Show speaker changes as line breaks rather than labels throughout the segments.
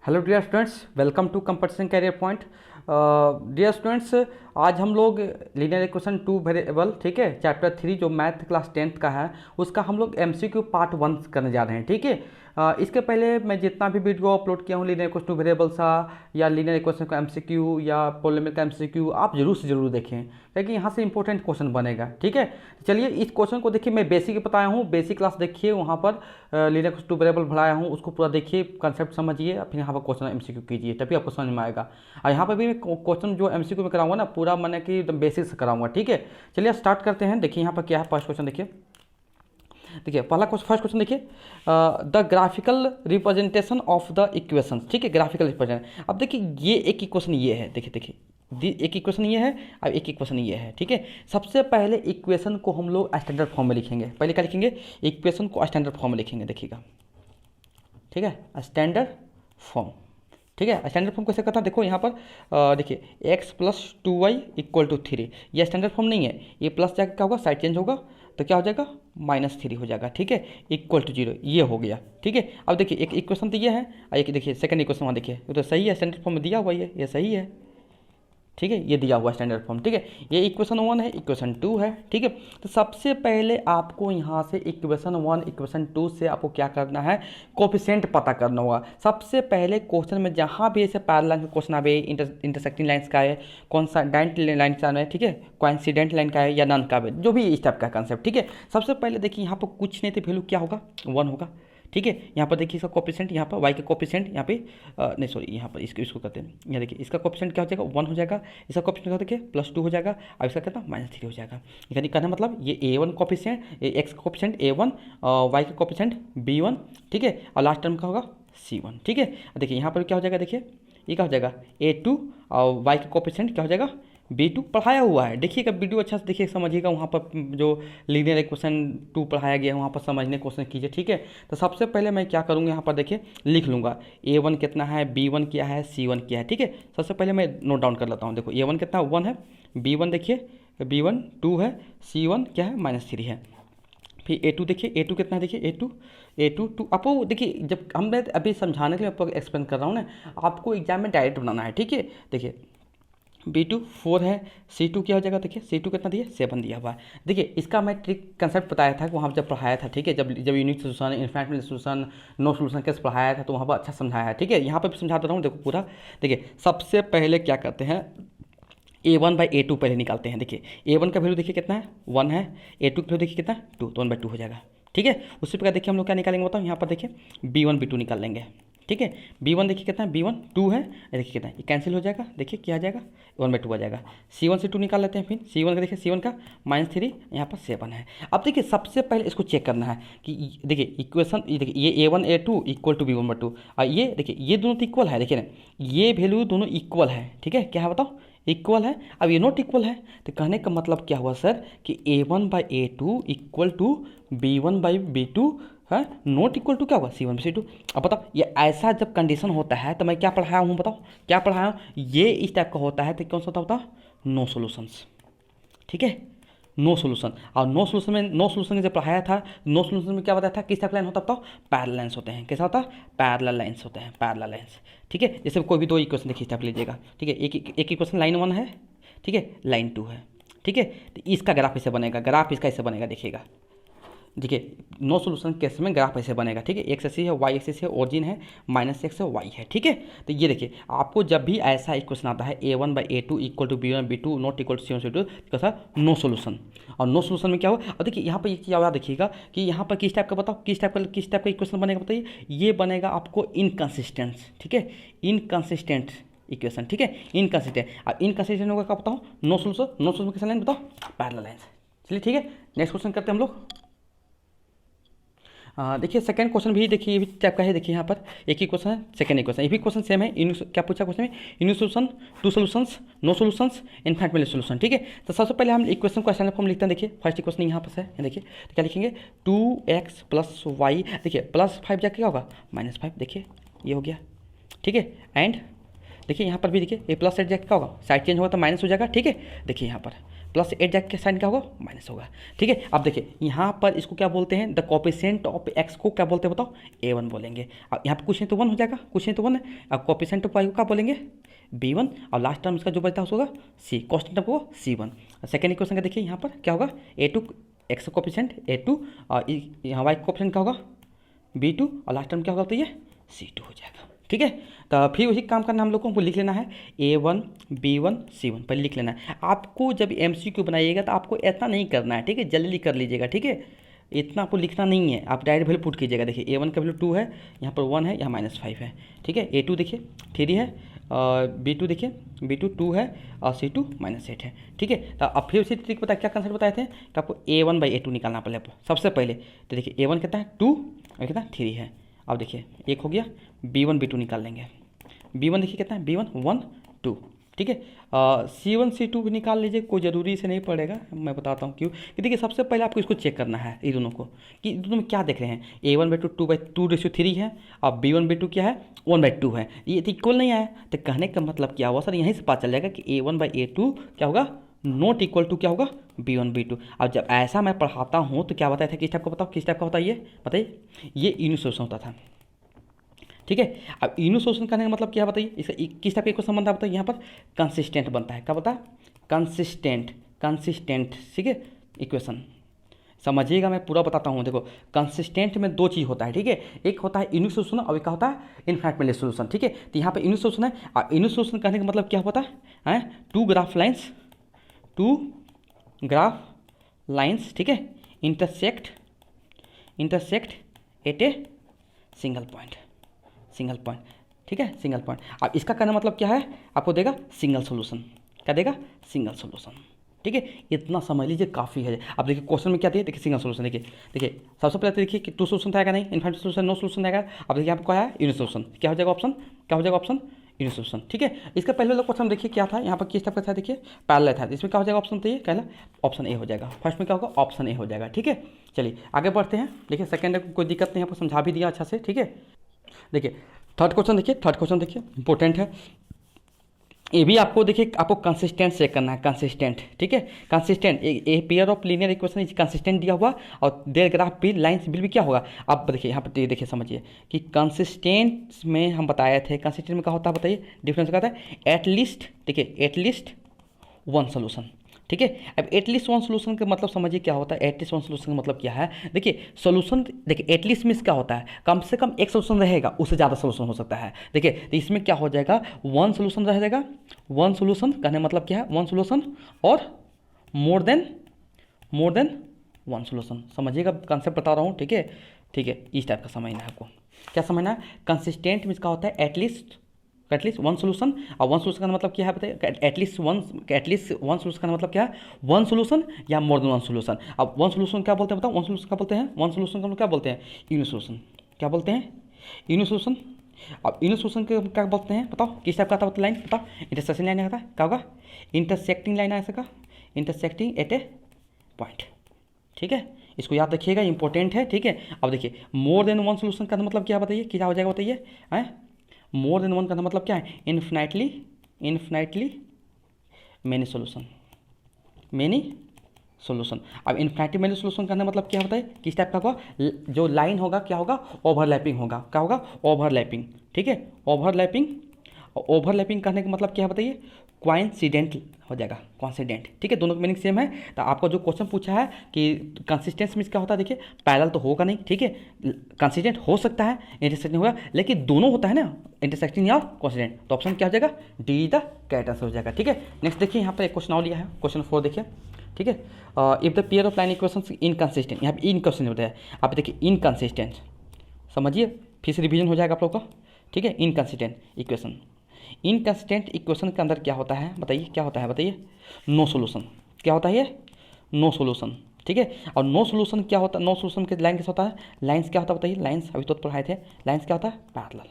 Hello dear students, welcome to competition career point. Dear students, आज हम लोग linear equation two variable, ठीक है, चैप्टर 3 जो मैथ क्लास 10th का है उसका हम लोग एमसीक्यू पार्ट 1 करने जा रहे हैं। ठीक है, इसके पहले मैं जितना भी वीडियो अपलोड किया हूँ लीनियर इक्वेशन टू वेरिएबल सा या लीनियर इक्वेशन का एमसीक्यू या पॉलिनोमियल का एमसीक्यू, आप जरूर से जरूर देखें क्योंकि यहाँ से इंपॉर्टेंट क्वेश्चन बनेगा। ठीक है, चलिए इस क्वेश्चन को देखिए, मैं बेसिक बताया हूँ, बेसिक क्लास देखिए, वहाँ पर लीनियर इक्वेशन टू वेरिएबल बढ़ाया हूँ, उसको पूरा देखिए, कंसेप्ट समझिए, फिर यहाँ पर क्वेश्चन एमसीक्यू कीजिए, तभी आपको समझ में आएगा। और यहाँ पर भी क्वेश्चन जो एमसीक्यू में कराऊंगा ना, पूरा मैंने कि बेसिक से कराऊंगा। ठीक है, चलिए स्टार्ट करते हैं। देखिए यहाँ पर क्या है, फर्स्ट क्वेश्चन देखिए, पहला फर्स्ट क्वेश्चन देखिए, the graphical representation of the equation. ठीक है, ग्राफिकल रिप्रेजेंट। अब देखिए ये एक इक्वेशन ये है, देखिए एक इक्वेशन ये है और एक इक्वेशन ये है। ठीक है, सबसे पहले इक्वेशन को हम लोग स्टैंडर्ड फॉर्म में लिखेंगे। पहले क्या लिखेंगे, इक्वेशन को स्टैंडर्ड फॉर्म में लिखेंगे, देखिएगा। ठीक है, स्टैंडर्ड फॉर्म। ठीक है, स्टैंडर्ड फॉर्म कैसे करता है, देखो यहाँ पर देखिए x plus 2y equal to 3, ये स्टैंडर्ड फॉर्म नहीं है, ये प्लस जाकर क्या होगा, साइड चेंज होगा तो क्या हो जाएगा, -3 हो जाएगा। ठीक है, इक्वल टू 0, ये हो गया। ठीक है, अब देखिए एक इक्वेशन तो ये है और एक देखिए सेकंड इक्वेशन वहाँ देखिए, ये तो सही है, स्टैंडर्ड फॉर्म में दिया हुआ ये सही है। ठीक है, ये दिया हुआ स्टैंडर्ड फॉर्म। ठीक है, ये इक्वेशन 1 है, इक्वेशन 2 है। ठीक है, तो सबसे पहले आपको यहाँ से इक्वेशन 1 इक्वेशन 2 से आपको क्या करना है, कोफिशिएंट पता करना होगा। सबसे पहले क्वेश्चन में जहाँ भी ऐसे पैरेलल का क्वेश्चन आए, इंटरसेक्टिंग लाइन्स का है, कौन सा डाइंट लाइन का है, ठीक है, कोइंसिडेंट लाइन का है या नन का है, जो भी इस टाइप का कंसेप्ट। ठीक है, सबसे पहले देखिए यहाँ पर कुछ नहीं तो वैल्यू क्या होगा, 1 होगा। ठीक है, यहाँ पर देखिए इसका कोफिशिएंट, यहाँ पर y का कोफिशिएंट, यहाँ पे नहीं सॉरी, यहाँ पर इसको करते हैं, यहाँ देखिए इसका कोफिशिएंट क्या हो जाएगा, 1 हो जाएगा, इसका कोफिशिएंट क्या देखिए +2 हो जाएगा, और इसका कितना -3 हो जाएगा। यानी कहना मतलब ये a1 कोफिशिएंट, x का कोफिशिएंट a1, y का कोफिशिएंट b1, ठीक है, और लास्ट टर्म का होगा c1। ठीक है, देखिए यहाँ पर क्या हो जाएगा, देखिए ये क्या हो जाएगा a2 और y का कोफिशिएंट क्या हो जाएगा b2, पढ़ाया हुआ है, देखिएगा वीडियो अच्छा से देखिए, समझिएगा, वहाँ पर जो लीनियर इक्वेशन 2 पढ़ाया गया है वहाँ पर समझने क्वेश्चन कीजिए। ठीक है, तो सबसे पहले मैं क्या करूँगा, यहाँ पर देखिए लिख लूँगा a1 कितना है, b1 क्या है, c1 क्या है। ठीक है, सबसे पहले मैं नोट डाउन कर लेता हूँ। देखो a1 कितना 1 है, b1 देखिए b1 2 है, c1 क्या है -3 है। फिर a2 देखिए, a2 कितना है, देखिए a2 2। आपको देखिए, जब हम मैं अभी समझाने के लिए आपको एक्सप्लेन कर रहा हूँ ना, आपको एग्जाम में डायरेक्ट बनाना है। ठीक है, देखिए b2 4 है, c2 क्या हो जाएगा, देखिए c2 कितना दिया, 7 दिया हुआ है। देखिए इसका मैं ट्रिक कंसेप्ट बताया था कि वहाँ जब पढ़ाया था। ठीक है, जब unique solution, infinite solution, no solution कैसे पढ़ाया था, तो वहाँ पर अच्छा समझाया है। ठीक है, यहाँ पर भी समझा देता हूँ, देखो पूरा। देखिए सबसे पहले क्या करते हैं, a1/a2 पहले निकालते हैं। देखिए a1 का वैल्यू देखिए कितना है, 1 है, a2 का वैल्यू देखिए कितना है, 2, तो 1/2 हो जाएगा। ठीक है, उसी प्रकार देखिए हम लोग क्या निकालेंगे बताओ, यहाँ पर देखिए b1 b2 निकाल लेंगे। ठीक है, b1 देखिए कितना है, b1 2 है, देखिए कितना है, ये कैंसिल हो जाएगा, देखिए क्या आ जाएगा, 1/2 आ जाएगा। c1 से 2 निकाल लेते हैं, फिर c1 का देखिए, c1 का -3, यहाँ पर 7 है। अब देखिए सबसे पहले इसको चेक करना है कि देखिए इक्वेशन, देखिए ये a1 a2 equal to b1/2, और ये देखिए ये दोनों तो इक्वल है, देखिए ना ये वैल्यू दोनों इक्वल है। ठीक है, क्या है बताओ, इक्वल है। अब ये नॉट इक्वल है, तो कहने का मतलब क्या हुआ सर कि a1/a2 इक्वल टू b1/b2 है, नॉट इक्वल टू क्या हुआ, c1/c2। अब बताओ ये ऐसा जब कंडीशन होता है तो मैं क्या पढ़ाया हूँ, बताओ क्या पढ़ाया हूँ, ये इस टाइप का होता है तो कौन सा होता है, नो सोल्यूशंस। ठीक है, नो सोल्यूशन। और नो सोल्यूशन जब पढ़ाया था, नो सोल्यूशन में क्या बताया था, किस टाइप लाइन होता है बताओ, पैरेलल लाइन्स होते हैं। कैसा होता है, पैरेलल लाइन्स होते हैं, पैरेलल लाइन्स। ठीक है, जैसे कोई भी दो इक्वेशन देखिए, टाइप लीजिएगा। ठीक है, एक इक्वेशन लाइन 1 है, ठीक है, लाइन 2 है। ठीक है, तो इसका ग्राफ ऐसे बनेगा, ग्राफ इसका ऐसे बनेगा, देखिएगा। देखिए नो सोल्यूशन केस में ग्राफ ऐसे बनेगा। ठीक है, एक्स एक्सिस है, वाई एक्सिस है, ओरिजिन है, -x है, वाई है। ठीक है, तो ये देखिए आपको जब भी ऐसा इक्वेशन आता है a1/a2 equal to b1/b2 not equal to c1/c2, कैसा नो सोल्यूशन। और नो सोल्यूशन में क्या हो, और देखिए यहाँ पर एक चीज़ याद देखिएगा कि यहाँ पर किस टाइप का बताओ, किस टाइप का इक्वेशन बनेगा बताइए, ये बनेगा आपको इनकन्सिस्टेंट। ठीक है, इनकन्सिस्टेंट इक्वेशन। ठीक है, इनकन्सिस्टेंट। अब इनकन्सिस्टेंट होगा क्या बताओ, नो सोल्यूशन। नो सोल्यूशन कैसा लाइन बताओ, पैरेलल लाइन्स। चलिए ठीक है, नेक्स्ट क्वेश्चन करते हैं हम लोग। देखिए सेकंड क्वेश्चन भी देखिए, ये भी टाइप का है। देखिए यहाँ पर एक ही क्वेश्चन है, सेकंड क्वेश्चन, ये भी क्वेश्चन सेम है। क्या पूछा क्वेश्चन में, unique solution, two solutions, no solutions, infinite solution. ठीक है, तो सबसे पहले हम इक्वेशन को स्टैंडर्ड फॉर्म लिखते हैं। देखिए फर्स्ट इक्वेशन यहाँ पर है, देखिए तो क्या लिखेंगे, 2x + y, देखिए +5 जाके क्या होगा, -5, देखिए ये हो गया। ठीक है, एंड देखिए यहाँ पर भी देखिए ये प्लस साइड जाके क्या होगा, साइड चेंज होगा तो माइनस हो जाएगा। ठीक है, देखिए यहाँ पर प्लस 8 जाके के साइन क्या होगा, माइनस होगा। ठीक है, अब देखिए यहाँ पर इसको क्या बोलते हैं, द कोफिशिएंट ऑफ एक्स को क्या बोलते हैं बताओ, A1 बोलेंगे। अब यहाँ पे कुछ नहीं तो 1 हो जाएगा, कुछ नहीं तो 1 है। अब कोफिशिएंट ऑफ वाई को क्या बोलेंगे, B1, और लास्ट टर्म इसका जो बचता है उसको होगा C, कांस्टेंट टर्म को C1। सेकेंड इक्वेशन का देखिए यहाँ पर क्या होगा, A2 एक्स कोफिशिएंट A2, और यहाँ वाई कोफिशिएंट क्या होगा B2, और लास्ट टर्म क्या होगा तो ये C2 हो जाएगा। ठीक है, तो फिर वही काम करना हम लोगों को, लिख लेना है A1 B1 C1 पहले लिख लेना है। आपको जब MCQ बनाइएगा तो आपको इतना नहीं करना है, ठीक है, जल्दी कर लीजिएगा। ठीक है, इतना आपको लिखना नहीं है, आप डायरेक्ट वैल्यू पुट कीजिएगा। देखिए A1 का वैल्यू 2 है, यहाँ पर 1 है, यहाँ -5 है। ठीक है, A2 देखिए 3 है, B2 देखिए B2 2 है, और C2 -8 है। ठीक है, तो अब फिर उसी ट्रिक बताया, क्या कंसेप्ट बताए थे कि आपको A1/A2 निकालना पड़े सबसे पहले। तो देखिए A1 कितना है 2 और कितना 3 है। अब देखिए एक हो गया, B1 B2 निकाल लेंगे। B1 देखिए कितना है, B1 1 2। ठीक है, C1 C2 भी निकाल लीजिए, कोई ज़रूरी से नहीं पड़ेगा, मैं बताता हूँ क्यों। कि देखिए सबसे पहले आपको इसको चेक करना है ये दोनों को, कि दोनों में क्या देख रहे हैं। A1/2 2/2/3 है, और B1/2 क्या है 1/2 है। ये तो इक्वल नहीं आया, तो कहने का मतलब क्या हुआ सर, यहीं से पता चल जाएगा कि A1/A2 क्या होगा, नॉट इक्वल टू क्या होगा B1/B2। अब जब ऐसा मैं पढ़ाता हूँ तो क्या बताया था, किस टाइप का बताओ, किस टाइप का होता है ये बताइए, ये इनिशिएशन होता था। ठीक है, अब इनिशिएशन करने का मतलब क्या बताइए, इसका किस टाइप का इक्वेशन बनता है बताइए, यहाँ पर कंसिस्टेंट बनता है। क्या बनता है, कंसिस्टेंट। ठीक है, इक्वेशन समझिएगा, मैं पूरा बताता हूँ। देखो कंसिस्टेंट में दो चीज़ होता है। ठीक है, एक होता है इनिशियल सोल्यूशन और एक का होता है इनफाइनाइट सोल्यूशन। ठीक है, तो यहाँ पे इनिशियल सोल्यूशन है, और इनिशियल सोल्यूशन करने का मतलब क्या होता है, टू ग्राफ लाइन्स, ठीक है, intersect at a single point. ठीक है, सिंगल पॉइंट। अब इसका करना मतलब क्या है, आपको देगा सिंगल सोल्यूशन। क्या देगा, सिंगल सोल्यूशन। ठीक है, इतना समझ लीजिए काफ़ी है। अब देखिए क्वेश्चन में क्या दिया, देखिए सिंगल सोल्यूशन। देखिए सबसे पहले तो देखिए कि 2 सोल्यूशन आएगा नहीं, इनफाइनाइट सोल्यूशन, नो सोल्यूशन आएगा। अब देखिए आपको क्या है, यूनिट सोल्यूशन। क्या हो जाएगा ऑप्शन, यूनिट सोल्यूशन। ठीक है, इसका पहले वाला क्वेश्चन देखिए क्या था, यहाँ पर किस टाइप का था, देखिए पैरेलल था। इसमें क्या हो जाएगा ऑप्शन, तो ये कहला ऑप्शन ए हो जाएगा। फर्स्ट में क्या होगा, ऑप्शन ए हो जाएगा। ठीक है, चलिए आगे बढ़ते हैं। देखिए सेकंड में कोई दिक्कत नहीं, आपको समझा भी दिया अच्छा से। ठीक है, देखिए थर्ड क्वेश्चन देखिए इंपॉर्टेंट है ये भी। आपको देखिए आपको कंसिस्टेंट चेक करना है, कंसिस्टेंट। ठीक है, consistent, a pair of linear equation is consistent दिया हुआ, और देयर ग्राफ भी लाइन्स भी क्या होगा। अब देखिए यहाँ पर देखिए समझिए कि कंसिस्टेंट में हम बताए थे, कंसिस्टेंट में क्या होता है बताइए, डिफरेंस क्या होता है, एटलीस्ट। देखिए एटलीस्ट वन सोल्यूशन। ठीक है, अब एटलीस्ट वन सोल्यूशन का मतलब समझिए क्या होता है, एटलीस्ट वन सोल्यूशन का मतलब क्या है। देखिए सोल्यूशन, देखिए एटलीस्ट मीन्स क्या होता है, कम से कम एक सोल्यूशन रहेगा, उससे ज़्यादा सोल्यूशन हो सकता है। देखिए तो इसमें क्या हो जाएगा, वन सोल्यूशन रह जाएगा। वन सोल्यूशन कहने मतलब क्या है, वन सोल्यूशन और मोर देन वन सोल्यूशन। समझिएगा कंसेप्ट बता रहा हूँ। ठीक है, इस टाइप का समझना है आपको। क्या समझना है, कंसिस्टेंट मीन्स क्या होता है, एटलीस्ट वन सोल्यूशन। और वन सोल्यूशन का मतलब क्या है बताइए, एटलीस्ट वन सोल्यूशन का मतलब क्या है, वन सोल्यूशन या मोर देन वन सोल्यूशन। अब वन सोल्यूशन क्या बोलते हैं बताओ, वन सोल्यूशन क्या बोलते हैं, वन सोल्यूशन का क्या बोलते हैं, यूनिट सोल्यूशन। क्या बोलते हैं, यूनिट सोल्यूशन। अब यूनिट सोल्यूशन के क्या बोलते हैं बताओ, किस टाइप का आता है लाइन बताओ, इंटरसेक्शन लाइन आता है, क्या होगा, इंटरसेक्टिंग लाइन ऐसा का, इंटरसेक्टिंग एट ए पॉइंट। ठीक है, इसको याद रखिएगा, इंपॉर्टेंट है। ठीक है, अब देखिए मोर देन वन सोल्यूशन का मतलब क्या बताइए, क्या हो जाएगा बताइए, मोर देन वन का मतलब क्या है, इन्फिनाइटली मैनी सोल्यूशन। अब इन्फिनाइटली मैनी सोल्यूशन करने मतलब क्या होता है, किस टाइप का होगा, जो लाइन होगा क्या होगा, ओवरलैपिंग होगा। क्या होगा, ओवरलैपिंग। ठीक है, ओवरलैपिंग करने का मतलब क्या है बताइए, कोइंसिडेंट हो जाएगा, कोइंसिडेंट। ठीक है, दोनों का मीनिंग सेम है। तो आपको जो क्वेश्चन पूछा है कि कंसिस्टेंस मीन्स क्या होता है, देखिए पैरेलल तो होगा नहीं। ठीक है, कंसिस्टेंट हो सकता है, इंटरसेक्टिंग होगा, लेकिन दोनों होता है ना, इंटरसेक्टिंग या कोइंसिडेंट। तो ऑप्शन क्या हो जाएगा, डी द करेक्ट आंसर हो जाएगा। ठीक है, नेक्स्ट देखिए यहाँ पर एक क्वेश्चन और लिया है, क्वेश्चन 4 देखिए। ठीक है, if the pair of line equation inconsistent, यहाँ पे इनकंसिस्टेंट होता है। आप देखिए इनकंसिस्टेंट, समझिए फिर से रिवीजन हो जाएगा आप लोग का। ठीक है, इनकंसिस्टेंट इक्वेशन के अंदर क्या होता है बताइए, क्या होता है बताइए, नो सोल्यूशन। क्या होता है ये, नो सोल्यूशन। ठीक है, और नो सोल्यूशन क्या होता है, नो सोल्यूशन के लाइन कैसा होता है, लाइन्स क्या होता है बताइए, लाइन्स अभी तो पढ़ाए थे, लाइन्स क्या होता है, पैरेलल।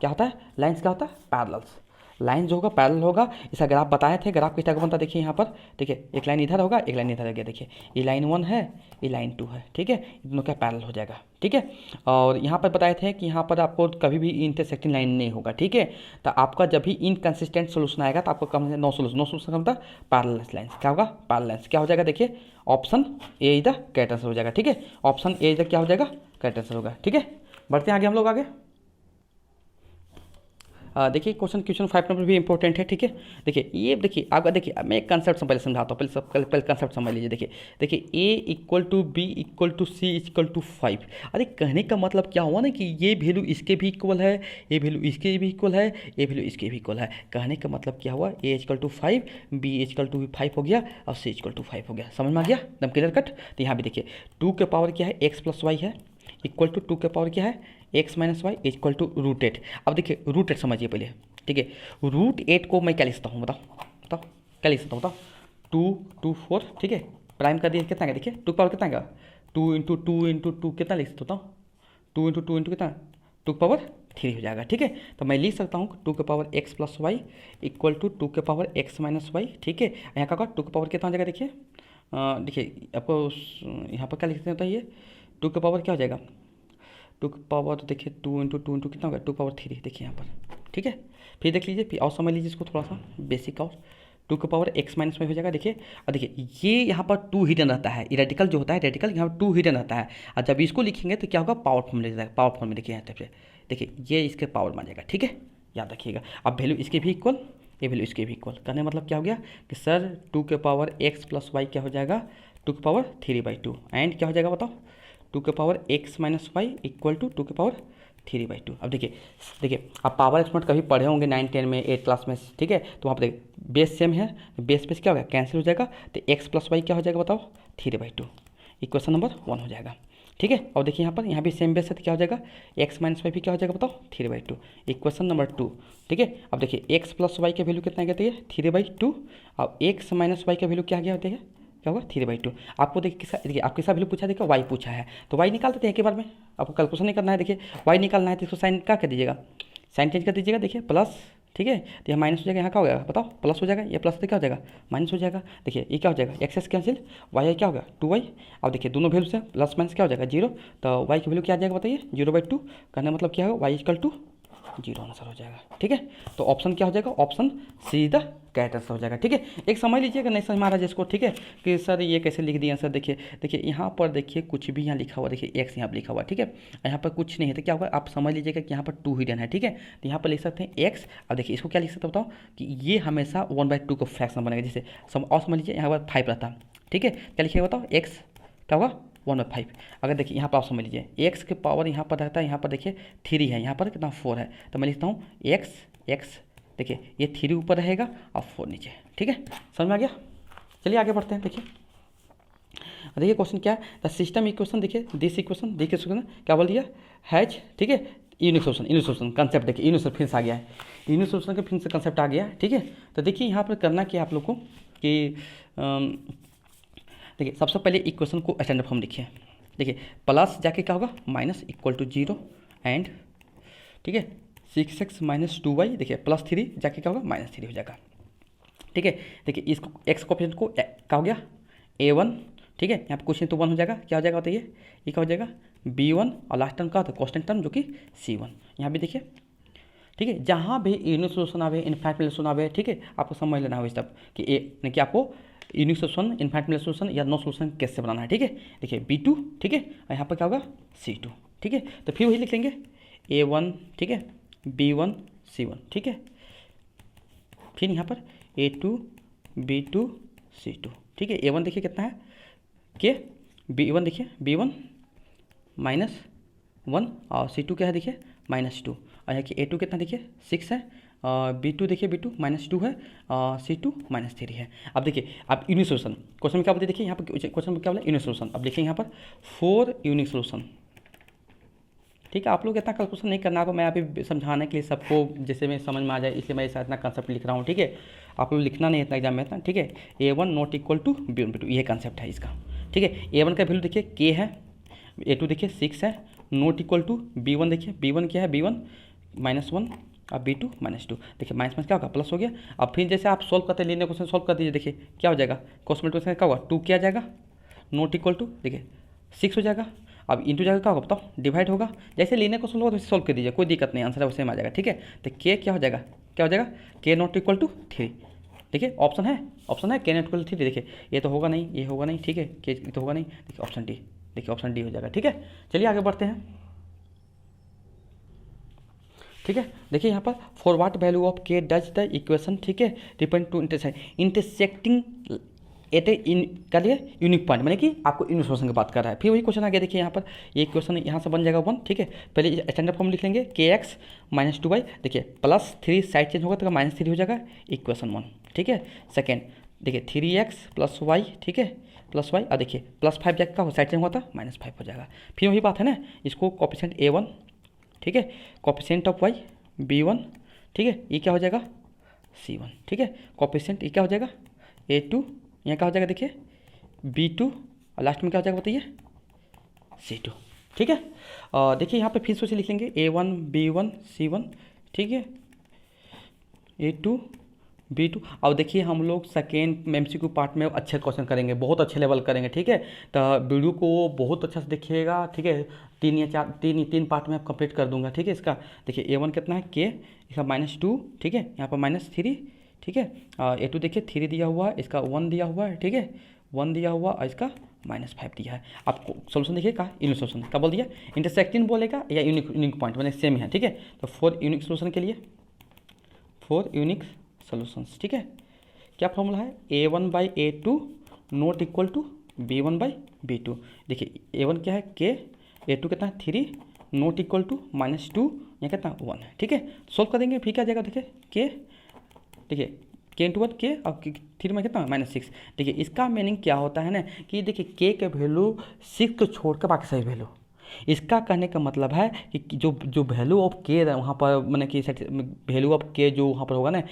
क्या होता है, लाइन्स क्या होता है, पैरेलल्स। लाइन जो होगा पैरेलल होगा। इसका ग्राफ बताए थे, ग्राफ किस टाइप का बनता है देखिए यहाँ पर, देखिए एक लाइन इधर होगा, एक लाइन इधर आ गया, देखिए ये लाइन 1 है, ये लाइन 2 है, ठीक है, इन दोनों का पैरेलल हो जाएगा, ठीक है। और यहाँ पर बताए थे कि यहाँ पर आपको कभी भी इंटरसेक्टिंग लाइन नहीं होगा, ठीक है। तो आपका जब भी इनकंसिस्टेंट सोल्यूशन आएगा तो आपको कम से नो सोल्यूशन का मतलब पैरेलल लाइन्स, क्या होगा पैरेलल लाइन्स, क्या हो जाएगा देखिए option A is the correct answer हो जाएगा, ठीक है। ऑप्शन ए इधर क्या हो जाएगा करेक्ट आंसर होगा, ठीक है। बढ़ते हैं आगे हम लोग आगे। देखिए क्वेश्चन 5 नंबर भी इंपॉर्टेंट है, ठीक है। देखिए ये देखिए आपका, देखिए मैं एक कंसेप्ट पहले समझाता हूँ, पहले कंसेप्ट समझ लीजिए। देखिए a equal to b equal to c equal to 5। अरे कहने का मतलब क्या हुआ ना कि ये वैल्यू इसके भी इक्वल है, ये वैल्यू इसके भी इक्वल है, ये वैल्यू इसके भी इक्वल है। कहने का मतलब क्या हुआ, a equal to 5, b equal to 5 हो गया और सी इक्वल टू 5 हो गया। समझ में आ गया एकदम क्लियर कट। तो यहाँ भी देखिए 2 के पावर क्या है, एक्स प्लस वाई है, इक्वल टू 2 के पावर क्या है, x minus y equal to root 8। अब देखिए रूट 8 समझिए पहले, ठीक है। रूट 8 को मैं क्या लिख सकता हूँ, बताओ क्या लिख सकता हूँ, बताओ 2 2 4, ठीक है। प्राइम कर दिए कितना है, देखिए 2 पावर कितना है, 2 इंटू 2 इंटू 2 कितना लिख सकता हूँ, 2 इंटू 2 इंटू कितना, 2 पावर 3 हो जाएगा, ठीक है। तो मैं लिख सकता हूँ 2 के power x plus y equal to 2 के पावर एक्स माइनस वाई, ठीक है। यहाँ का 2 के पावर कितना हो जाएगा, देखिए देखिए आपको यहाँ पर क्या लिखते हैं बताइए, 2 के पावर क्या हो जाएगा, 2 की पावर तो देखिए 2 इंटू 2 इंटू कितना होगा 2 पावर 3, देखिए यहाँ पर, ठीक है। फिर देख लीजिए, फिर और समझ लीजिए इसको थोड़ा सा बेसिक और 2 के पावर एक्स माइनस में हो जाएगा, देखिए। और देखिए ये यहाँ पर 2 हिडन रहता है, रेडिकल जो होता है रेडिकल यहाँ पर 2 हिडन रहता है। और जब इसको लिखेंगे तो क्या होगा पावर फॉर्म ले जाएगा, पावर फॉर्म में देखिए यहाँ पे देखिए ये इसके पावर में आ जाएगा, ठीक है, याद रखिएगा। अब वैल्यू इसके भी इक्वल, ये वैल्यू इसके भी इक्वल, कहने मतलब क्या हो गया कि सर 2 के पावर एक्स प्लस वाई क्या हो जाएगा 2 के पावर 3/2 एंड क्या हो जाएगा बताओ 2 के power x minus y equal to 2 के पावर 3/2। अब देखिए आप पावर एक्सपोनेंट कभी पढ़े होंगे 9 10 में 8 क्लास में, ठीक है। तो वहाँ पर देखिए बेस सेम है, बेस क्या होगा कैंसिल हो जाएगा, तो एक्स प्लस वाई क्या हो जाएगा बताओ 3/2, इक्वेशन नंबर 1 हो जाएगा, ठीक है। और देखिए यहाँ पर यहाँ भी सेम बेस है तो क्या हो जाएगा एक्स माइनस वाई भी क्या हो जाएगा बताओ 3/2, इक्वेशन नंबर 2, ठीक है। अब देखिए एक्स प्लस वाई का वैल्यू कितना कहते हैं 3/2 और एक्स माइनस वाई का वैल्यू क्या गया होता है क्या होगा 3/2। आपको देखिए आप किसका वैल्यू पूछा, देखिए वाई पूछा है तो वाई निकाल देते हैं एक बार में, आपको कैलकुलेशन नहीं करना है। देखिए वाई निकालना है तो इसको साइन क्या कर दीजिएगा, साइन चेंज कर दीजिएगा, देखिए प्लस, ठीक है। तो यहाँ माइनस हो जाएगा, यहाँ क्या हो जाएगा बताओ प्लस हो जाएगा, ये प्लस से क्या हो जाएगा माइनस हो जाएगा। देखिए ये क्या हो जाएगा एक्स कैंसिल, वाई क्या होगा 2y। अब देखिए दोनों वैल्यू से प्लस माइनस क्या हो जाएगा 0, तो वाई की वैल्यू क्या आ जाएगा बताइए 0/2, कहने मतलब क्या होगा वाई इक्वल टू 0 आंसर हो जाएगा, ठीक है। तो ऑप्शन क्या हो जाएगा, option see the correct answer हो जाएगा, ठीक है। एक समझ लीजिएगा नहीं समझ में आ रहा जिसको, ठीक है, कि सर ये कैसे लिख दिया आंसर। देखिए यहाँ पर देखिए कुछ भी यहाँ लिखा हुआ, देखिए एक्स यहाँ पर लिखा हुआ, ठीक है, यहाँ पर कुछ नहीं है तो क्या होगा आप समझ लीजिएगा कि यहाँ पर 2 हिडन है, ठीक है। तो यहाँ पर लिख सकते हैं एक्स। अब देखिए इसको क्या लिख सकते बताओ कि ये हमेशा 1/2 को फ्रैक्शन बनेगा, जैसे और समझ लीजिए यहाँ पर 5 रहता, ठीक है। क्या लिखिएगा बताओ एक्स क्या होगा 1/5। अगर देखिए यहाँ पर आप समझ लीजिए एक्स के पावर यहाँ पर रहता है, यहाँ पर देखिए 3 है, यहाँ पर कितना 4 है, तो मैं लिखता हूँ एक्स देखिए ये 3 ऊपर रहेगा और 4 नीचे, ठीक है। समझ में आ गया, चलिए आगे बढ़ते हैं। देखिए क्वेश्चन क्या है, द सिस्टम इक्वेशन, देखिए दिस इक्वेशन क्या बोल दिया हैज, ठीक है, यूनिक सोल्यूशन कंसेप्ट, देखिए यूनिक फिर से आ गया है, यूनिक सोल्यूशन का फिर से कंसेप्ट आ गया है, ठीक है। तो देखिए यहाँ पर करना क्या आप लोग को कि देखिए सबसे पहले इक्वेशन को स्टैंडर्ड फॉर्म लिखिए, देखिए प्लस जाके क्या होगा माइनस इक्वल टू 0 एंड, ठीक है 6x माइनस 2y, देखिए +3 जाके क्या होगा -3 हो जाएगा, ठीक है। देखिए इसको एक्स कोफिशिएंट को क्या हो गया a1, ठीक है, यहाँ पर क्वेश्चन तो 1 हो जाएगा, क्या हो जाएगा बताइए ये क्या हो जाएगा b1 और लास्ट टर्म का होता है कांस्टेंट टर्म जो कि c1। यहाँ भी देखिए, ठीक है, जहाँ भी यूनिक सोल्यूशन आवे इनफाइनाइट सोल्यूशन आवे, ठीक है, आपको समझ लेना हो इस तब कि यानी कि आपको यूनिक सोल्यूशन इनफाइनाइट सोल्यूशन या नो सोल्यूशन कैसे बनाना है, ठीक है। देखिए b2, ठीक है, और यहाँ पर क्या होगा c2, ठीक है। तो फिर वही लिख लेंगे a1, ठीक है, b1 c1, ठीक है, फिर यहाँ पर a2 b2 c2, ठीक है। a1 देखिए कितना है के b1 देखिए b1 -1 और c2 क्या है देखिए -2, और यहाँ की a2 कितना देखिए 6 है, b2 देखिए b2 -2 है, c2 -3 है। अब देखिए आप यूनिक सोल्यूशन क्वेश्चन में क्या बोलते देखिए यहाँ पर क्वेश्चन में क्या बोला यूनिक सोल्यूशन, अब लिखेंगे यहाँ पर 4 यूनिक सोल्यूशन, ठीक है। आप लोग इतना कैलकुलेशन नहीं करना, आपको मैं अभी समझाने के लिए सबको जैसे मैं समझ में आ जाए इसलिए मैं ऐसा इतना कंसेप्ट लिख रहा हूँ, ठीक है। आप लोग लिखना नहीं इतना एग्जाम में इतना, ठीक है। a1 not equal to b1 b2 ये कंसेप्ट है इसका, ठीक है। a1 का वैल्यू देखिए k है, a2 देखिए 6 है, नॉट इक्वल टू b1 देखिए b1 क्या है b1 -1 अब B2 -2, देखिए माइनस माइनस क्या होगा प्लस हो गया। अब फिर जैसे आप सॉल्व करते हैं लीनियर क्वेश्चन सॉल्व कर दीजिए, देखिए क्या हो जाएगा, क्रॉस मल्टीप्लिकेशन क्या होगा 2 किया जाएगा, नॉट इक्वल टू देखिए 6 हो जाएगा। अब इंटू जाएगा क्या होगा बताओ, डिवाइड होगा। जैसे लीनियर क्वेश्चन होगा तो वैसे सॉल्व कर दीजिए, कोई दिक्कत नहीं, आंसर सेम आ जाएगा। ठीक है, तो के क्या हो जाएगा, क्या हो जाएगा, के नॉट इक्वल टू 3। देखिए ऑप्शन है के नॉट इक्वल टू 3। देखिए ये तो होगा नहीं, ये होगा नहीं, ठीक है, के तो होगा नहीं, देखिए ऑप्शन डी, देखिए ऑप्शन डी हो जाएगा। ठीक है, चलिए आगे बढ़ते हैं। ठीक है, देखिए यहाँ पर फॉर व्हाट वैल्यू ऑफ के डज द इक्वेशन, ठीक है, डिपेंड टू इंटरसेक्टिंग एट इन का लिए यूनिक पॉइंट, मैंने कि आपको यूनिक सोल्यूशन की बात कर रहा है। फिर वही क्वेश्चन आ गया, देखिए यहाँ पर ये क्वेश्चन यहाँ से बन जाएगा 1। ठीक है, पहले स्टैंडर्ड फॉर्म लिख लेंगे के एक्स -2y, देखिए +3 साइड चेंज होगा तो -3 हो जाएगा, इक्वेशन 1। ठीक है, सेकेंड देखिए 3x + y, ठीक है प्लस वाई, और देखिए +5 जाकर क्या हो साइड चेंज हुआ था -5 हो जाएगा। फिर वही बात है ना, इसको कोएफिशिएंट A1, ठीक है, कोएफिशिएंट ऑफ y B1, ठीक है, ये क्या हो जाएगा C1। ठीक है, कोएफिशिएंट ये क्या हो जाएगा A2, यहाँ क्या हो जाएगा देखिए B2, और लास्ट में क्या हो जाएगा बताइए C2। ठीक है, देखिए यहाँ पे फिर से लिख लेंगे A1 B1 C1, ठीक है, A2 B2। अब देखिए हम लोग सेकेंड MCQ पार्ट में अच्छे क्वेश्चन करेंगे, बहुत अच्छे लेवल करेंगे। ठीक है, तो वीडियो को बहुत अच्छा से देखिएगा। ठीक है, 3 या 4 3 पार्ट में आप कंप्लीट कर दूंगा। ठीक है, इसका देखिए A1 कितना है के, इसका -2, ठीक है, यहाँ पर -3, ठीक है, A2 देखिए 3 दिया हुआ है, इसका 1 दिया हुआ है, ठीक है 1 दिया हुआ, और इसका -5 दिया है। आपको सोल्यूशन देखिए का यूनिक सोल्यूशन का बोल दिया, इंटरसेक्टिंग बोलेगा या यूनिक पॉइंट मैंने सेम है। ठीक है, तो 4 यूनिक सोल्यूशन के लिए 4 यूनिक सोल्यूशंस, ठीक है, क्या फॉर्मूला है A1/A2 not equal to B1/B2। देखिए A1 क्या है के, A2 कितना है 3, नॉट इक्वल टू -2, यहाँ कितना 1 है। ठीक है, सॉल्व कर देंगे, फिर क्या जाएगा देखिए के, देखिए के इंटू 1 के, अब 3 में कितना -6। देखिए इसका मीनिंग क्या होता है ना कि देखिए के का वैल्यू 6 को छोड़ कर बाकी सही वैल्यू, इसका कहने का मतलब है कि जो वैल्यू ऑफ के वहाँ पर मैंने कि वैल्यू ऑफ के जो वहाँ पर होगा ना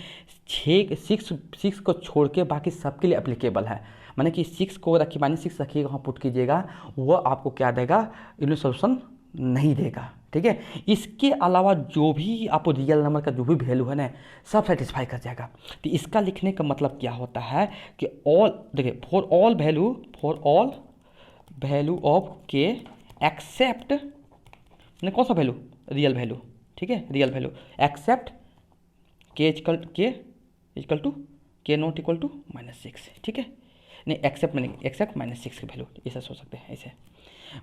6 को छोड़ के बाकी सबके लिए एप्लीकेबल है। मैंने कि 6 को रखिए -6 रखिएगा, वहाँ पुट कीजिएगा, वो आपको क्या देगा यूनिक सोल्यूशन नहीं देगा। ठीक है, इसके अलावा जो भी आपको रियल नंबर का जो भी वैल्यू है ना सब सेटिस्फाई कर जाएगा। तो इसका लिखने का मतलब क्या होता है कि ऑल, देखिए फॉर ऑल वैल्यू ऑफ के एक्सेप्ट मैंने कौन सा वैल्यू रियल वैल्यू, ठीक है रियल वैल्यू, एक्सेप्ट के इक्वल टू के नॉट इक्वल टू -6। ठीक है, नहीं एक्सेप्ट -6 की वैल्यू, ऐसा सोच सकते हैं ऐसे।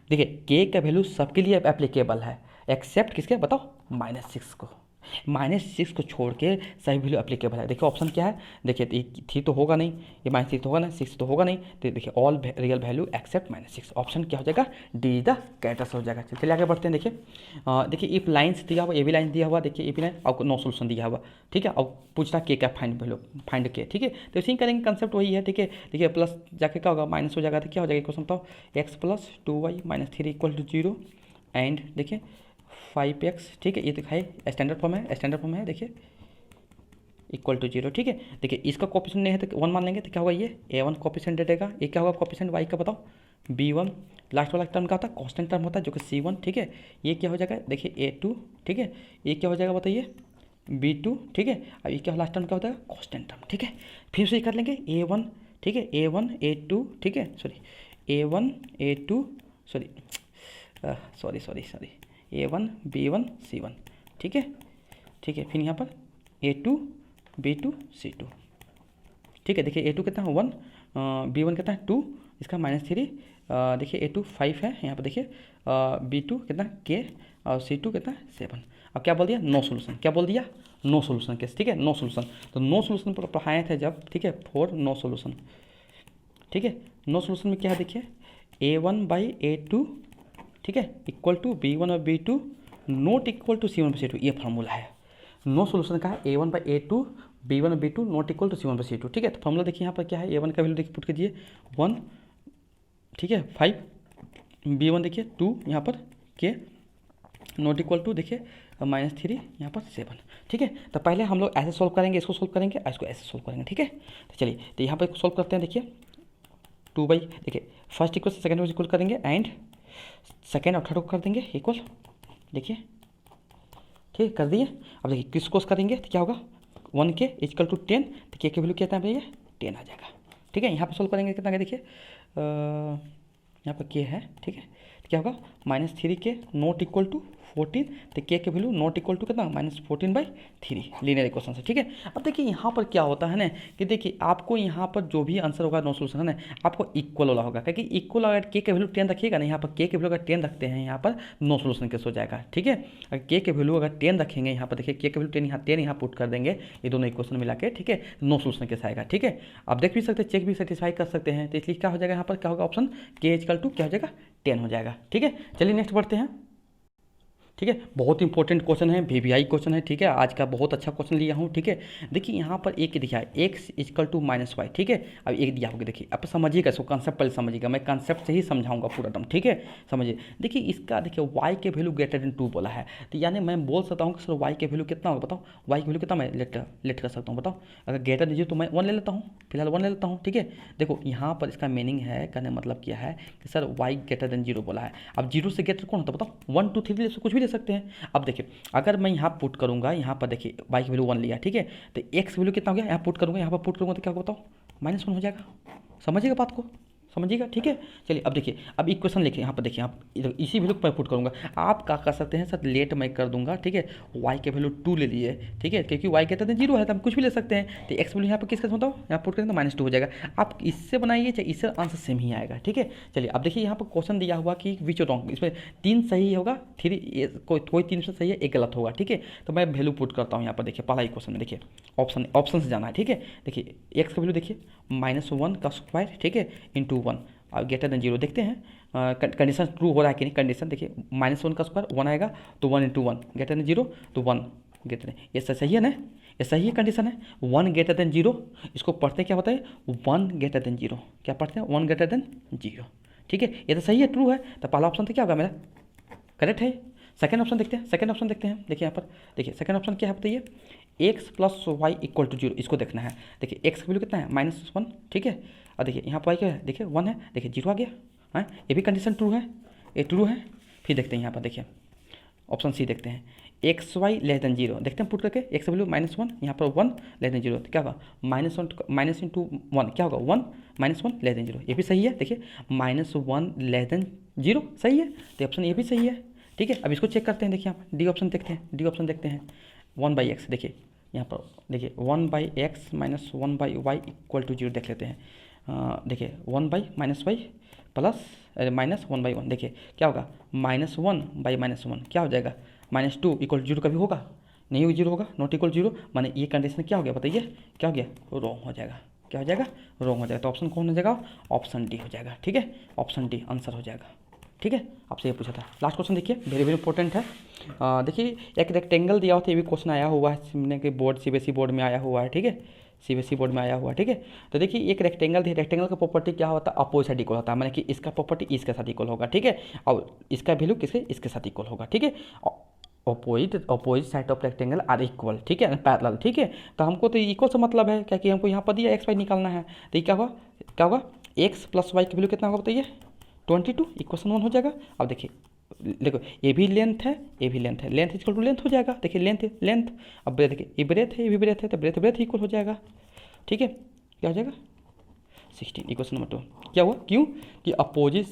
देखिए के का वैल्यू सबके लिए एप्लीकेबल है, एक्सेप्ट किसके बताओ -6 को, -6 को छोड़ के सही वैल्यू एप्लीकेबल है। देखिए ऑप्शन क्या है, देखिए 3 तो होगा नहीं, ये -6 तो होगा नहीं, 6 तो होगा नहीं, तो देखिए all real value except -6, option क्या हो जाएगा डी इज द करेक्ट हो जाएगा। चलिए आगे बढ़ते हैं। देखिए इफ लाइन्स दिया हुआ, ए बी लाइन दिया हुआ, देखिए ए बी लाइन और नो सोल्यूशन दिया हुआ। ठीक है, अब पूछना के क्या फाइंड वैल्यू फाइंड के, ठीक है, तो इसी करेंगे, कंसेप्ट वही है। ठीक है, देखिए प्लस जाके क्या होगा माइनस हो जाएगा, तो क्या हो जाएगा क्वेश्चन बताओ x + 2y - 3 = 0 एंड देखिए 5x, ठीक है, ये दिखाए स्टैंडर्ड फॉर्म है देखिए इक्वल टू 0। ठीक है, देखिए इसका कोएफिशिएंट नहीं है तो 1 मान लेंगे, तो क्या होगा ये A1 कोएफिशिएंट दे देगा, ये क्या होगा कोएफिशिएंट y का बताओ B1, लास्ट वाला टर्म क्या होता है कांस्टेंट टर्म होता है जो कि C1। ठीक है, ये क्या हो जाएगा देखिए A2, ठीक है, ये क्या हो जाएगा बताइए B2, ठीक है, अब ये क्या लास्ट टर्म क्या होता है कांस्टेंट टर्म। ठीक है, फिर से कर लेंगे A1, ठीक है A1 A2, ठीक है sorry A1 A2 sorry A1 B1 C1। ठीक है, फिर यहाँ पर A2 B2 C2। ठीक है, देखिए A2 कितना है 1, B1 कितना है 2, इसका -3, देखिए A2 5 है, यहाँ पर देखिए B2 कितना K और C2 कितना 7। अब क्या बोल दिया नो सोल्यूशन, क्या बोल दिया नो सोल्यूशन केस। ठीक है, नो सोल्यूशन, तो नो सोल्यूशन पर पढ़ाए थे जब, ठीक है, फॉर नो सोल्यूशन। ठीक है, नो सोल्यूशन में क्या है देखिए A1/A2, ठीक है, इक्वल टू B1 और B2 not equal to C1/C2, ये फार्मूला है नो सोल्यूशन का है A1/A2 B1 और B2 not equal to C1/C2। ठीक है, तो फार्मूला देखिए यहाँ पर क्या है A1 का वैल्यू देखिए पुट कीजिए 1, ठीक है 5, B1 देखिए 2, यहाँ पर K नॉट इक्वल टू देखिए -3, यहाँ पर 7। ठीक है, तो पहले हम लोग ऐसे सॉल्व करेंगे, इसको सॉल्व करेंगे, इसको ऐसे सॉल्व करेंगे। ठीक है, तो चलिए तो यहाँ पर सॉल्व करते हैं। देखिए 2 देखिए फर्स्ट इक्वल से सेकंड इक्वल करेंगे एंड सेकंड और थर्ड को कर देंगे इक्वल, देखिए ठीक है, कर दिए। अब देखिए किसको करेंगे तो क्या होगा, 1k इक्वल टू 10, तो k की वैल्यू क्या है भैया 10 आ जाएगा। ठीक है, यहाँ पे सोल्व करेंगे कितना, देखिए यहाँ पर k है, ठीक है, तो क्या होगा -3k नॉट इक्वल टू 14, तो k की वैल्यू नॉट इक्वल टू कितना -14/3 लीनियर इक्वेशन से। ठीक है, अब देखिए यहाँ पर क्या होता है ना कि देखिए आपको यहाँ पर जो भी आंसर होगा नो सोल्यूशन है ना, आपको इक्वल वाला होगा, क्योंकि इक्वल अगर k की वैल्यू 10 रखिएगा ना, यहाँ पर k की वैल्यू अगर 10 रखते हैं यहाँ पर नो सोल्यूशन केस हो जाएगा। ठीक है, अगर k की वैल्यू अगर 10 रखेंगे यहाँ पर, देखिए k की वैल्यू 10 यहाँ पुट कर देंगे, ये दोनों इक्वेशन मिला के, ठीक है, नो सोल्यूशन केस आएगा। ठीक है, आप देख भी सकते हैं, चेक भी सेटिस्फाई कर सकते हैं, तो इसलिए क्या हो जाएगा यहाँ पर, क्या होगा ऑप्शन k इक्वल टू क्या हो जाएगा 10 हो जाएगा। ठीक है, चलिए नेक्स्ट बढ़ते हैं। ठीक है, बहुत इंपॉर्टेंट क्वेश्चन है, वीवीआई क्वेश्चन है। ठीक है, आज का बहुत अच्छा क्वेश्चन लिया हूँ। ठीक है, देखिए यहाँ पर एक दिया है x इक्वल टू -y। ठीक है, अब एक दिया होगा, देखिए आप समझिएगा इसको, कंसेप्ट पहले समझिएगा, मैं कंसेप्ट से ही समझाऊंगा पूरा एकदम। ठीक है, समझिए, देखिए इसका देखिए y के वैल्यू ग्रेटर देन 2 बोला है, तो यानी मैं बोल सकता हूँ कि सर y के वैल्यू कितना होगा, बताओ y की वैल्यू कितना मैं लेट कर सकता हूँ, बताओ। अगर ग्रेटर दीजिए तो मैं 1 ले लेता हूँ, फिलहाल 1 ले लेता हूँ। ठीक है, देखो यहाँ पर इसका मीनिंग है, कहने मतलब क्या है कि सर y ग्रेटर देन 0 बोला है। अब 0 से ग्रेटर कौन होता है बताओ, 1 2 3 कुछ भी ले सकते हैं। अब देखिए अगर मैं यहाँ पुट करूँगा, यहाँ पर देखिए y की वैल्यू 1 लिया, ठीक है, तो x वैल्यू कितना हो गया, यहाँ पुट करूँगा, यहाँ पर पुट करूँगा तो क्या होगा बताओ, -1 हो जाएगा। समझिएगा बात को, समझिएगा। ठीक है, चलिए अब देखिए, अब इक्वेशन लिखिए यहाँ पर, देखिए आप इसी वैल्यू पर पुट करूँगा। आप क्या कर सकते हैं सर, लेट मैं कर दूंगा। ठीक है, y के वैल्यू 2 ले लिए, ठीक है, क्योंकि y कहते हैं 0 है तो हम कुछ भी ले सकते हैं, तो x वैल्यू यहाँ पर किसका बताओ, यहाँ पुट करेंगे तो -2 हो जाएगा। आप इससे बनाइए चाहे इससे, आंसर सेम ही आएगा। ठीक है, चलिए अब देखिए यहाँ पर क्वेश्चन दिया हुआ कि विच रॉन्ग, इसमें 3 सही होगा, 3 कोई 3 से सही है, 1 गलत होगा। ठीक है, तो मैं वैल्यू पुट करता हूँ यहाँ पर, देखिए पहला क्वेश्चन में देखिए ऑप्शन से जाना है। ठीक है, देखिए x का वैल्यू देखिए -1 का स्क्वायर, ठीक है, इंटू 1 और ग्रेटर देन 0 देखते हैं कंडीशन ट्रू हो रहा है कि नहीं। कंडीशन देखिए -1 का स्क्वायर 1 आएगा, तो 1 इंटू 1 ग्रेटर देन 0, तो 1 ग्रेटर देन, ये सही है ना, ये सही है कंडीशन है। 1 ग्रेटर देन 0, इसको पढ़ते क्या होता है 1 ग्रेटर देन 0, क्या पढ़ते हैं 1 ग्रेटर देन 0। ठीक है, ये तो सही है, ट्रू है, तो पहला ऑप्शन तो क्या होगा मेरा, करेक्ट है। सेकंड ऑप्शन देखते हैं, सेकंड ऑप्शन देखते हैं, देखिए यहाँ पर देखिए सेकंड ऑप्शन क्या है बताइए, x plus y equal to 0, इसको देखना है। देखिए x की वैल्यू कितना है -1, ठीक है, और देखिए यहाँ पर y क्या है, देखिए 1 है, देखिए 0 आ गया है, ये भी कंडीशन ट्रू है, ये ट्रू है। फिर देखते हैं यहाँ पर, देखिए ऑप्शन सी देखते हैं, एक्स वाई लेस देन 0, देखते हैं पुट करके, x वैल्यू -1, यहाँ पर 1 लेस देन 0, तो क्या होगा -1 इंटू 1 क्या होगा 1 -1 लेस देन 0, ये भी सही है। देखिए -1 लेस देन 0 सही है, तो ऑप्शन ये भी सही है। ठीक है, अब इसको चेक करते हैं, देखिए यहाँ डी ऑप्शन देखते हैं, डी ऑप्शन देखते हैं 1/x, देखिए यहाँ पर देखिए 1/x minus 1/y equal to 0 देख लेते हैं। देखिए 1/-y प्लस -1/1, देखिए क्या होगा -1/-1 क्या हो जाएगा -2 इक्वल 0 कभी होगा नहीं, होगा 0 होगा, नॉट इक्वल 0, माने ये कंडीशन क्या हो गया बताइए, क्या हो गया रॉन्ग हो जाएगा, क्या हो जाएगा रॉन्ग हो जाएगा। तो ऑप्शन कौन हो जाएगा, ऑप्शन डी हो जाएगा। ठीक है, ऑप्शन डी आंसर हो जाएगा। ठीक है, आपसे ये पूछा था। लास्ट क्वेश्चन देखिए, वेरी वेरी इंपॉर्टेंट है। देखिए एक रेक्टेंगल दिया हुआ था, ये भी क्वेश्चन आया हुआ है हमने के बोर्ड, सीबीएसई बोर्ड में आया हुआ है। ठीक है, सीबीएसई बोर्ड में आया हुआ है। ठीक है, तो देखिए एक रेक्टेंगल थी, रेक्टेंगल का प्रॉपर्टी क्या होता है, अपोजिट साइड इक्वल होता है, माने कि इसका प्रॉपर्टी इसके साथ इक्वल होगा। ठीक है, और इसका वैल्यू किसके इसके साथ इक्वल होगा। ठीक है, opposite side of rectangle are equal, ठीक है, पैरेलल। ठीक है, तो हमको तो इक्वल से मतलब है, क्या कि हमको यहाँ पर दिया एक्स वाई निकालना है, तो ये क्या होगा एक्स प्लस वाई की वैल्यू कितना होगा बताइए 22, इक्वेशन 1 हो जाएगा। अब देखिए देखो ये भी लेंथ है, ये भी लेंथ है, लेंथ इक्वल टू लेंथ हो जाएगा। देखिए लेंथ, अब ब्रेथ, देखिए ये ब्रेथ है, ये भी ब्रेथ है, तो ब्रेथ इक्वल हो जाएगा। ठीक है, क्या हो जाएगा 16, इक्वेशन नंबर 2 क्या हुआ, क्यों कि अपोजिट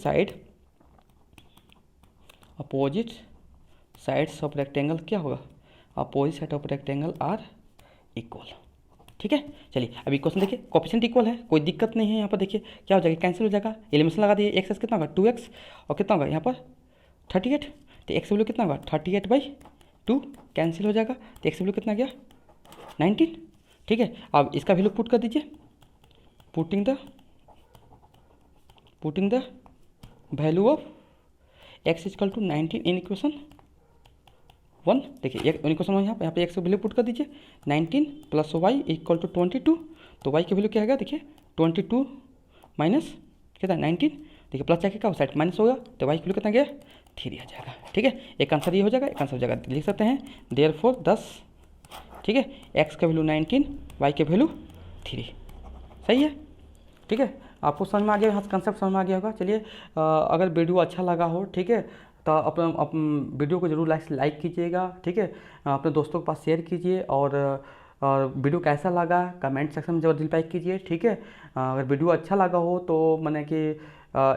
साइड्स ऑफ रेक्टेंगल क्या होगा, opposite side of rectangle are equal. ठीक है, चलिए अब इक्वेशन देखिए, कोएफिशिएंट इक्वल है, कोई दिक्कत नहीं है। यहाँ पर देखिए क्या हो जाएगा, कैंसिल हो जाएगा, एलिमिनेशन लगा दिए, एक्स कितना होगा 2x और कितना होगा यहाँ पर 38, तो एक्स वैल्यू कितना होगा 38/2, कैंसिल हो जाएगा, तो एक्स वैल्यू कितना गया 19। ठीक है, अब इसका वैल्यू पुट कर दीजिए, putting the value of x equal to 19 in equation 1। देखिए इक्वेशन 1 यहाँ पे एक्स की वैल्यू पुट कर दीजिए, 19 प्लस वाई इक्वल टू 22, तो वाई की वैल्यू क्या आएगा देखिए 22 माइनस कितना 19, देखिए प्लस जाके क्या साइड माइनस होगा, तो वाई की वैल्यू कितना गया 3 आ जाएगा। ठीक है, एक आंसर ये हो जाएगा, एक आंसर हो जाएगा, लिख सकते हैं देयरफॉर 10। ठीक है, एक्स का वैल्यू 19, वाई के वैल्यू 3, सही है। ठीक है, आपको समझ में आ गया, यहाँ कंसेप्ट समझ में आ गया होगा। चलिए अगर वीडियो अच्छा लगा हो, ठीक है, तो वीडियो को जरूर लाइक कीजिएगा, ठीक है। अपने दोस्तों के पास शेयर कीजिए, और वीडियो कैसा लगा कमेंट सेक्शन में जरूर टाइप कीजिए, ठीक है। अगर वीडियो अच्छा लगा हो तो मैंने कि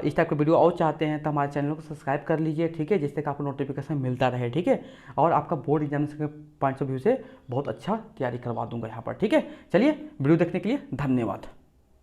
इस टाइप का वीडियो और चाहते हैं तो हमारे चैनल को सब्सक्राइब कर लीजिए, ठीक है, जिससे कि आपको नोटिफिकेशन मिलता रहे, ठीक है। और आपका बोर्ड एग्जाम के पॉइंट ऑफ व्यू से बहुत अच्छा तैयारी करवा दूंगा यहाँ पर, ठीक है। चलिए, वीडियो देखने के लिए धन्यवाद।